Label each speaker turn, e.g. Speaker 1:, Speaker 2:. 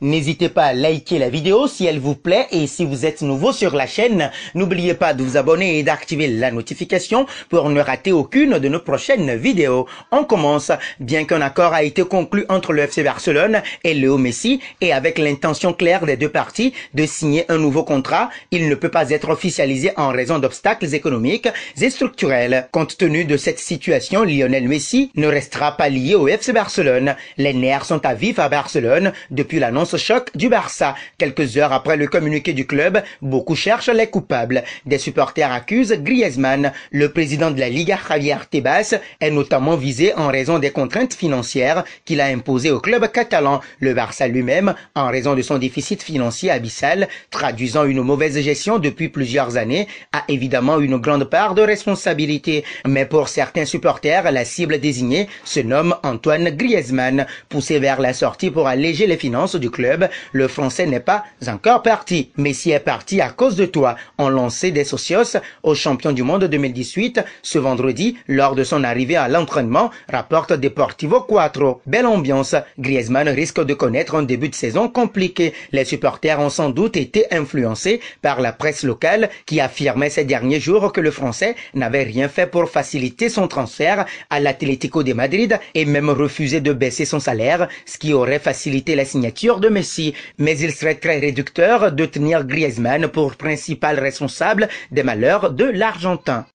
Speaker 1: N'hésitez pas à liker la vidéo si elle vous plaît et si vous êtes nouveau sur la chaîne, n'oubliez pas de vous abonner et d'activer la notification pour ne rater aucune de nos prochaines vidéos. On commence. Bien qu'un accord a été conclu entre le FC Barcelone et Léo Messi et avec l'intention claire des deux parties de signer un nouveau contrat, il ne peut pas être officialisé en raison d'obstacles économiques et structurels. Compte tenu de cette situation, Lionel Messi ne restera pas lié au FC Barcelone. Les nerfs sont à vif à Barcelone depuis l'annonce choc du Barça. Quelques heures après le communiqué du club, beaucoup cherchent les coupables. Des supporters accusent Griezmann. Le président de la Liga, Javier Tebas, est notamment visé en raison des contraintes financières qu'il a imposées au club catalan. Le Barça lui-même, en raison de son déficit financier abyssal, traduisant une mauvaise gestion depuis plusieurs années, a évidemment une grande part de responsabilité. Mais pour certains supporters, la cible désignée se nomme Antoine Griezmann. Poussé vers la sortie pour alléger les finances du club, le Français n'est pas encore parti. Messi est parti à cause de toi, ont lancé des socios au champion du monde 2018 ce vendredi lors de son arrivée à l'entraînement, rapporte Deportivo Cuatro. Belle ambiance. Griezmann risque de connaître un début de saison compliqué. Les supporters ont sans doute été influencés par la presse locale qui affirmait ces derniers jours que le Français n'avait rien fait pour faciliter son transfert à l'Atlético de Madrid et même refusé de baisser son salaire, ce qui aurait facilité la signature de Messi, mais il serait très réducteur de tenir Griezmann pour principal responsable des malheurs de l'Argentin.